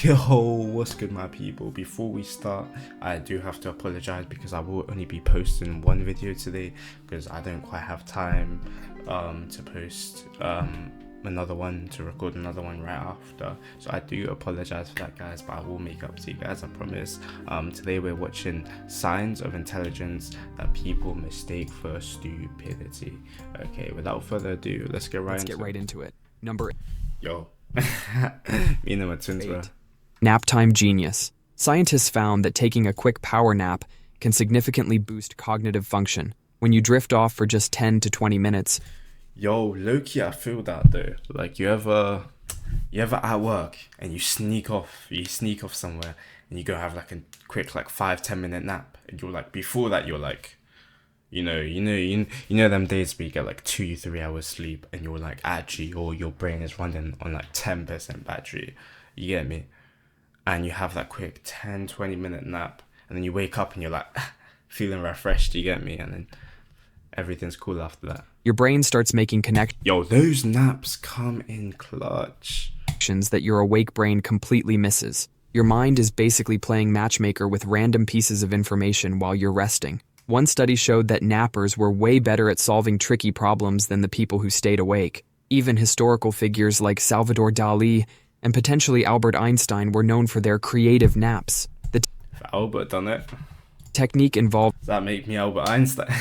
Yo, what's good, my people? Before we start, I do have to apologize because I will only be posting one video today because I don't quite have time to post another one, to record another one right after. So I do apologize for that, guys, but I will make up to you guys, I promise. Today we're watching Signs of Intelligence That People Mistake for Stupidity. Okay, without further ado, let's get right into it. Yo. Me and my twins were. Nap time genius. Scientists found that taking a quick power nap can significantly boost cognitive function. When you drift off for just 10 to 20 minutes. Yo, low-key, I feel that though. Like you ever at work and you sneak off somewhere and you go have like a quick like 5-10 minute nap, and you're like, before that you're like, you know them days where you get like 2-3 hours sleep and you're like actually, or your brain is running on like 10% battery, you get me, and you have that quick 10-20 minute nap and then you wake up and you're like feeling refreshed, you get me, and then everything's cool after that. Your brain starts making connections. Yo, those naps come in clutch. That your awake brain completely misses. Your mind is basically playing matchmaker with random pieces of information while you're resting. One study showed that nappers were way better at solving tricky problems than the people who stayed awake. Even historical figures like Salvador Dali and potentially Albert Einstein were known for their creative naps. The If Albert done it, technique involved does that make me Albert Einstein?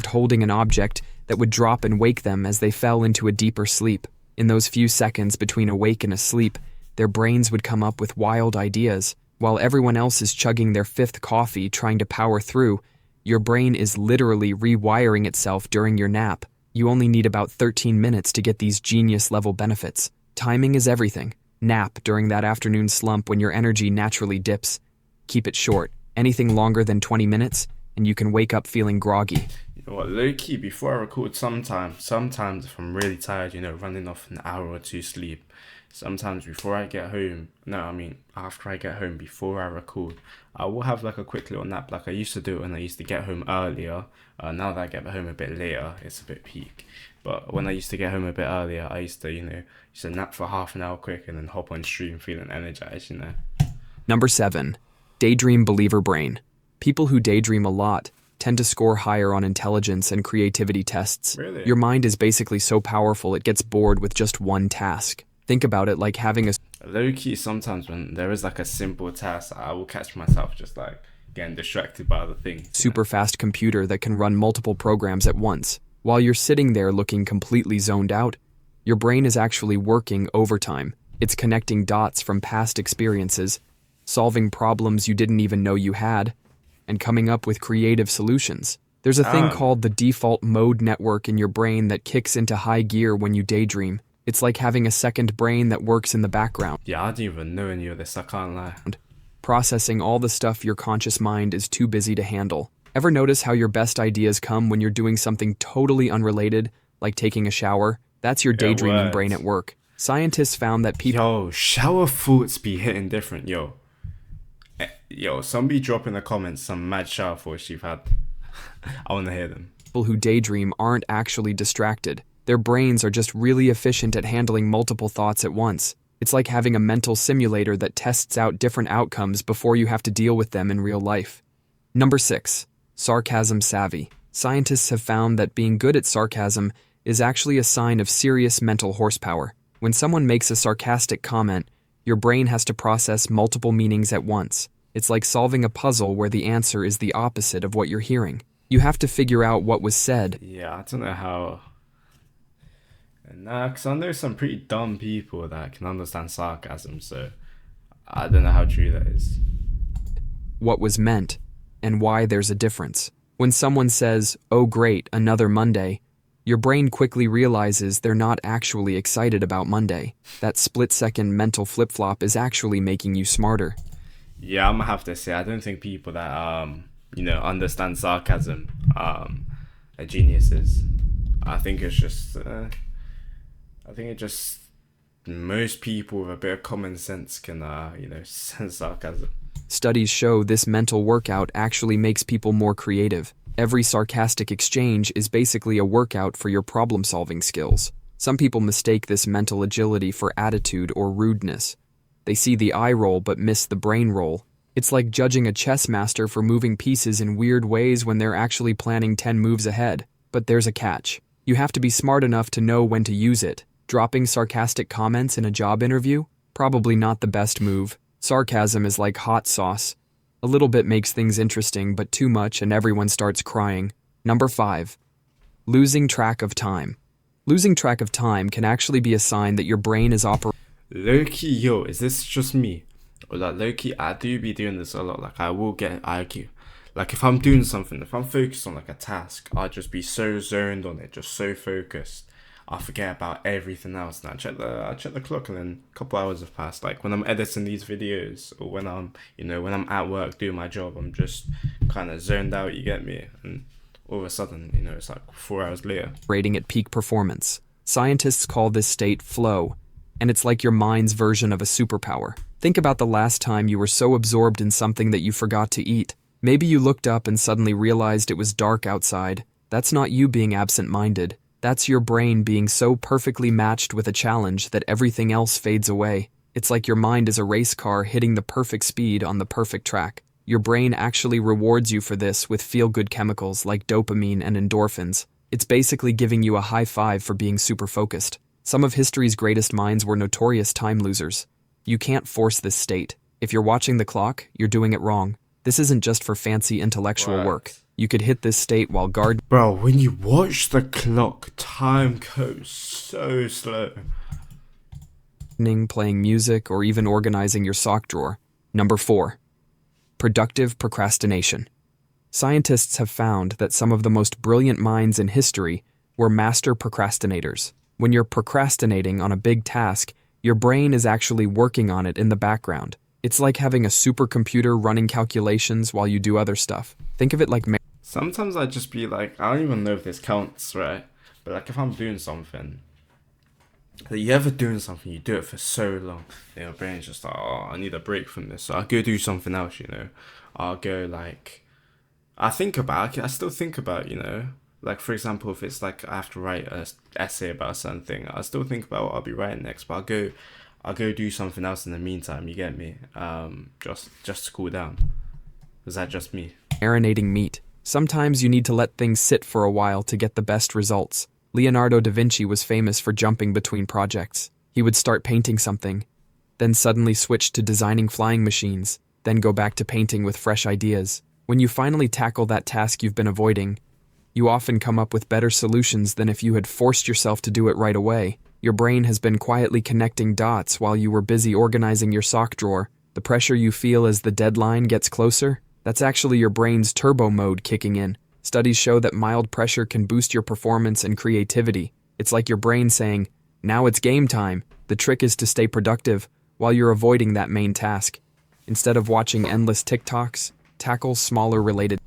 holding an object that would drop and wake them as they fell into a deeper sleep. In those few seconds between awake and asleep, their brains would come up with wild ideas. While everyone else is chugging their 5th coffee trying to power through, your brain is literally rewiring itself during your nap. You only need about 13 minutes to get these genius-level benefits. Timing is everything. Nap during that afternoon slump when your energy naturally dips. Keep it short. Anything longer than 20 minutes, and you can wake up feeling groggy. You know what, low-key, before I record, sometimes if I'm really tired, running off an hour or two sleep, sometimes before I get home, after I get home, before I record, I will have like a quick little nap like I used to do when I used to get home earlier. Now that I get home a bit later, it's a bit peak. But when I used to get home a bit earlier, I used to nap for half an hour quick and then hop on stream feeling energized, Number 7. Daydream believer brain. People who daydream a lot tend to score higher on intelligence and creativity tests. Really? Your mind is basically so powerful it gets bored with just one task. Think about it like having a low-key, sometimes when there is like a simple task, I will catch myself just like getting distracted by other things. super fast computer that can run multiple programs at once. While you're sitting there looking completely zoned out, your brain is actually working overtime. It's connecting dots from past experiences, solving problems you didn't even know you had, and coming up with creative solutions. There's a thing called the default mode network in your brain that kicks into high gear when you daydream. It's like having a second brain that works in the background. Yeah, I didn't even know any of this, I can't lie. Processing all the stuff your conscious mind is too busy to handle. Ever notice how your best ideas come when you're doing something totally unrelated, like taking a shower? That's your daydreaming brain at work. Scientists found that people... Yo, shower thoughts be hitting different, yo. Yo, somebody drop in the comments some mad shower thoughts you've had. I want to hear them. People who daydream aren't actually distracted. Their brains are just really efficient at handling multiple thoughts at once. It's like having a mental simulator that tests out different outcomes before you have to deal with them in real life. Number 6. Sarcasm savvy. Scientists have found that being good at sarcasm is actually a sign of serious mental horsepower. When someone makes a sarcastic comment, your brain has to process multiple meanings at once. It's like solving a puzzle where the answer is the opposite of what you're hearing. You have to figure out what was said. Yeah, I don't know how... Nah, because I know some pretty dumb people that can understand sarcasm, so I don't know how true that is. What was meant, and why there's a difference. When someone says, "Oh great, another Monday," your brain quickly realizes they're not actually excited about Monday. That split-second mental flip-flop is actually making you smarter. Yeah, I'm gonna have to say, I don't think people that, understand sarcasm are geniuses. I think it's just... most people with a bit of common sense can, sense sarcasm. Studies show this mental workout actually makes people more creative. Every sarcastic exchange is basically a workout for your problem-solving skills. Some people mistake this mental agility for attitude or rudeness. They see the eye roll but miss the brain roll. It's like judging a chess master for moving pieces in weird ways when they're actually planning 10 moves ahead. But there's a catch. You have to be smart enough to know when to use it. Dropping sarcastic comments in a job interview? Probably not the best move. Sarcasm is like hot sauce. A little bit makes things interesting, but too much and everyone starts crying. Number 5. Losing track of time. Losing track of time can actually be a sign that your brain is operating. Low-key, yo, is this just me? Or like low-key, I do be doing this a lot. Like I will get IQ. Like if I'm doing something, if I'm focused on like a task, I'll just be so zoned on it, just so focused. I'll forget about everything else. And I check the clock, and then a couple hours have passed. Like when I'm editing these videos, or when I'm at work doing my job, I'm just kind of zoned out. You get me? And all of a sudden, it's like 4 hours later. Rating at peak performance. Scientists call this state flow, and it's like your mind's version of a superpower. Think about the last time you were so absorbed in something that you forgot to eat. Maybe you looked up and suddenly realized it was dark outside. That's not you being absent-minded. That's your brain being so perfectly matched with a challenge that everything else fades away. It's like your mind is a race car hitting the perfect speed on the perfect track. Your brain actually rewards you for this with feel-good chemicals like dopamine and endorphins. It's basically giving you a high five for being super focused. Some of history's greatest minds were notorious time losers. You can't force this state. If you're watching the clock, you're doing it wrong. This isn't just for fancy intellectual work. You could hit this state while Bro, when you watch the clock, time goes so slow. Playing music, or even organizing your sock drawer. Number 4. Productive procrastination. Scientists have found that some of the most brilliant minds in history were master procrastinators. When you're procrastinating on a big task, your brain is actually working on it in the background. It's like having a supercomputer running calculations while you do other stuff. Think of it like... Sometimes I just be like, I don't even know if this counts, right? But like if I'm doing something, like you ever doing something, you do it for so long, your brain's just like, oh, I need a break from this. So I'll go do something else, I'll go like, I still think about, like for example, if it's like I have to write an essay about a certain thing, I still think about what I'll be writing next, but I'll go do something else in the meantime, you get me? Just to cool down. Is that just me? Marinating meat. Sometimes you need to let things sit for a while to get the best results. Leonardo da Vinci was famous for jumping between projects. He would start painting something, then suddenly switch to designing flying machines, then go back to painting with fresh ideas. When you finally tackle that task you've been avoiding, you often come up with better solutions than if you had forced yourself to do it right away. Your brain has been quietly connecting dots while you were busy organizing your sock drawer. The pressure you feel as the deadline gets closer? That's actually your brain's turbo mode kicking in. Studies show that mild pressure can boost your performance and creativity. It's like your brain saying, now it's game time. The trick is to stay productive while you're avoiding that main task. Instead of watching endless TikToks, tackle smaller related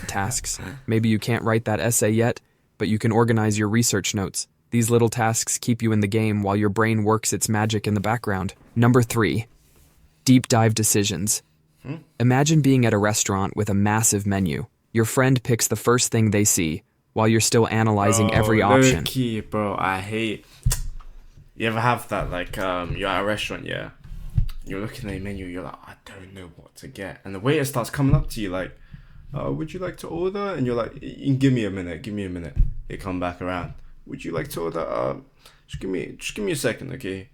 tasks. Maybe you can't write that essay yet, but you can organize your research notes. These little tasks keep you in the game while your brain works its magic in the background. Number 3. Deep dive decisions. Imagine being at a restaurant with a massive menu. Your friend picks the first thing they see, while you're still analyzing every option. Low-key, bro, I hate... You ever have that, like, you're at a restaurant, yeah? You're looking at the menu, you're like, I don't know what to get. And the waiter starts coming up to you like, would you like to order? And you're like, give me a minute. They come back around. Would you like to order? Just give me a second, okay?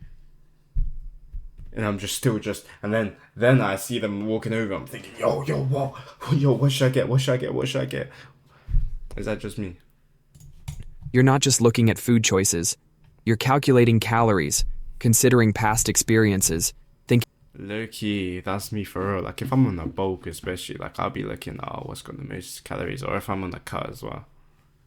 And I'm and then I see them walking over. I'm thinking, yo, what should I get? Is that just me? You're not just looking at food choices. You're calculating calories, considering past experiences, thinking... Low-key, that's me for real. Like if I'm on a bulk especially, like I'll be looking, what's got the most calories? Or if I'm on a cut as well,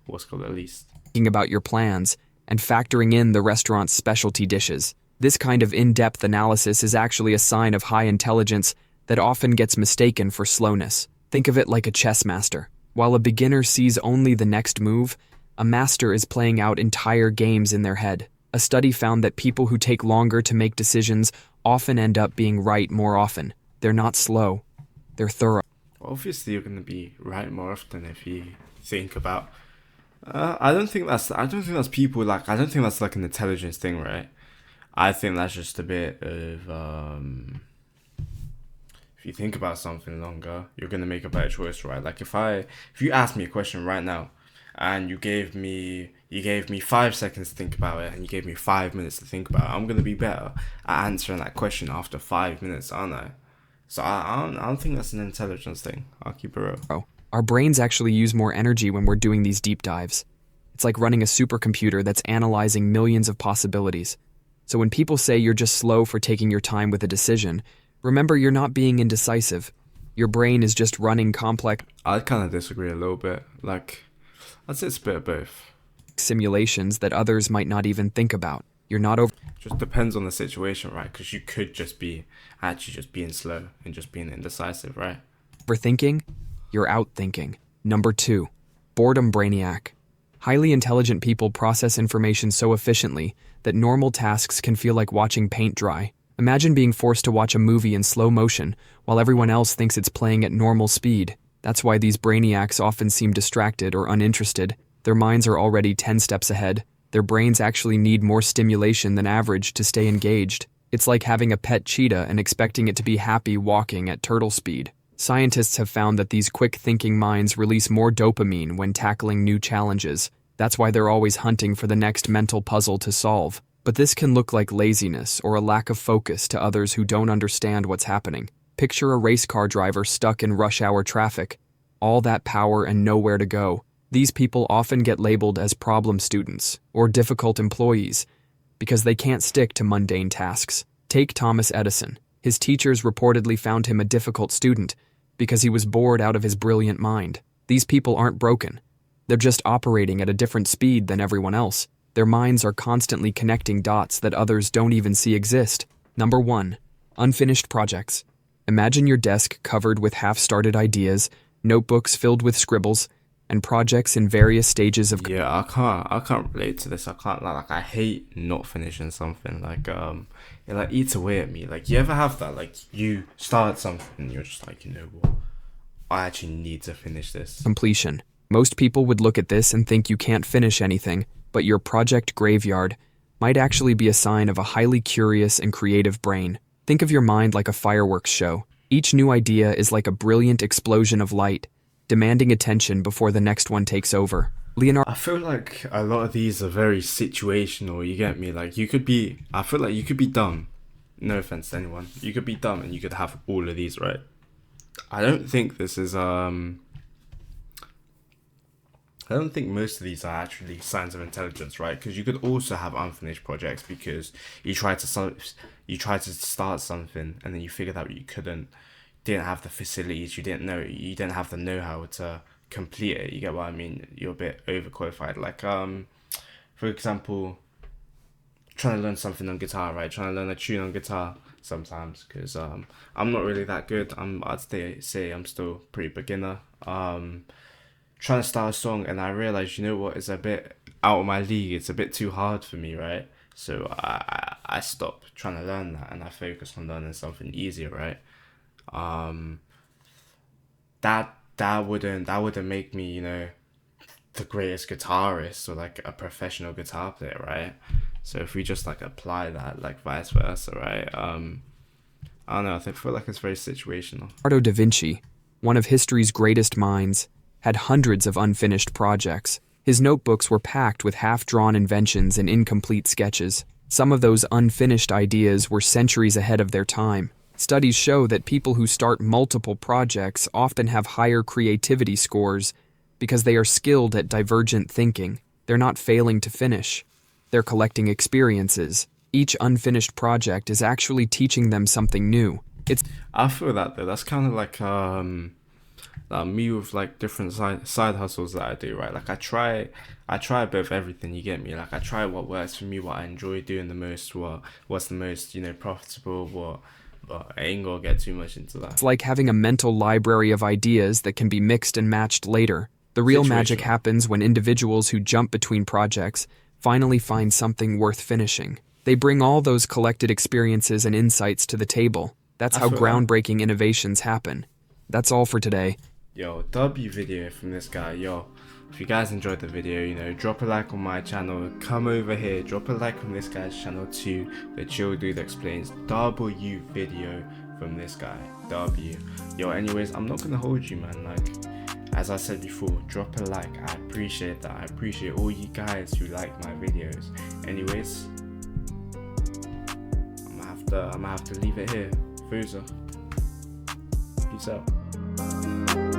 what's got the least? Thinking about your plans and factoring in the restaurant's specialty dishes. This kind of in-depth analysis is actually a sign of high intelligence that often gets mistaken for slowness. Think of it like a chess master. While a beginner sees only the next move, a master is playing out entire games in their head. A study found that people who take longer to make decisions often end up being right more often. They're not slow, they're thorough. Obviously, you're going to be right more often if you think about... I don't think that's people like... I don't think that's like an intelligence thing, right? I think that's just a bit of if you think about something longer, you're gonna make a better choice, right? Like if you ask me a question right now, and you gave me 5 seconds to think about it, and you gave me 5 minutes to think about it, I'm gonna be better at answering that question after 5 minutes, aren't I? So I don't think that's an intelligence thing. I'll keep it real. Oh, our brains actually use more energy when we're doing these deep dives. It's like running a supercomputer that's analyzing millions of possibilities. So when people say you're just slow for taking your time with a decision, remember you're not being indecisive. Your brain is just running complex I kind of disagree a little bit. Like, I'd say it's a bit of both. simulations that others might not even think about. You're not over. Just depends on the situation, right? Because you could just be actually just being slow and just being indecisive, right? Overthinking, you're outthinking. Number 2, boredom brainiac. Highly intelligent people process information so efficiently that normal tasks can feel like watching paint dry. Imagine being forced to watch a movie in slow motion while everyone else thinks it's playing at normal speed. That's why these brainiacs often seem distracted or uninterested. Their minds are already 10 steps ahead. Their brains actually need more stimulation than average to stay engaged. It's like having a pet cheetah and expecting it to be happy walking at turtle speed. Scientists have found that these quick-thinking minds release more dopamine when tackling new challenges. That's why they're always hunting for the next mental puzzle to solve. But this can look like laziness or a lack of focus to others who don't understand what's happening. Picture a race car driver stuck in rush hour traffic. All that power and nowhere to go. These people often get labeled as problem students or difficult employees because they can't stick to mundane tasks. Take Thomas Edison. His teachers reportedly found him a difficult student because he was bored out of his brilliant mind. These people aren't broken. They're just operating at a different speed than everyone else. Their minds are constantly connecting dots that others don't even see exist. Number 1, unfinished projects. Imagine your desk covered with half-started ideas, notebooks filled with scribbles, and projects in various stages of. Yeah, I can't relate to this. I can't like I hate not finishing something. Like it like eats away at me. Like you ever have that? Like you start something and you're just like, you know what? I actually need to finish this. Completion. Most people would look at this and think you can't finish anything, but your project graveyard might actually be a sign of a highly curious and creative brain. Think of your mind like a fireworks show. Each new idea is like a brilliant explosion of light, demanding attention before the next one takes over. Leonardo. I feel like a lot of these are very situational. You get me? Like I feel like you could be dumb. No offense to anyone. You could be dumb and you could have all of these, right? I don't think this is I don't think most of these are actually signs of intelligence, right? Because you could also have unfinished projects because you tried to start something and then you figured out you didn't have the facilities, you didn't have the know-how to complete it. You get what I mean? You're a bit overqualified. Like for example, trying to learn something on guitar, right? Trying to learn a tune on guitar sometimes because I'm not really that good. I'd say I'm still pretty beginner. Trying to start a song and I realized, you know what, it's a bit out of my league. It's a bit too hard for me, right? So I stopped trying to learn that and I focused on learning something easier, right? That wouldn't make me, you know, the greatest guitarist or like a professional guitar player, right? So if we just like apply that, like vice versa, right? I don't know. I feel like it's very situational. Leonardo da Vinci, one of history's greatest minds, had hundreds of unfinished projects. His notebooks were packed with half-drawn inventions and incomplete sketches. Some of those unfinished ideas were centuries ahead of their time. Studies show that people who start multiple projects often have higher creativity scores because they are skilled at divergent thinking. They're not failing to finish. They're collecting experiences. Each unfinished project is actually teaching them something new. I feel that though. That's kind of like me with like different side hustles that I do, right? Like I try a bit of everything. You get me? Like I try what works for me, what I enjoy doing the most, what's the most, you know, profitable, but I ain't gonna get too much into that. It's like having a mental library of ideas that can be mixed and matched later. The real magic happens when individuals who jump between projects finally find something worth finishing. They bring all those collected experiences and insights to the table. That's how groundbreaking innovations happen. That's all for today. Yo, W video from this guy. Yo, if you guys enjoyed the video, you know, drop a like on my channel, come over here, drop a like on this guy's channel too, the Chill Dude Explains. W video from this guy, W. Yo, anyways, I'm not gonna hold you, man. Like, as I said before, drop a like. I appreciate that. I appreciate all you guys who like my videos. Anyways, I'm gonna have to leave it here. Fuza. Peace out.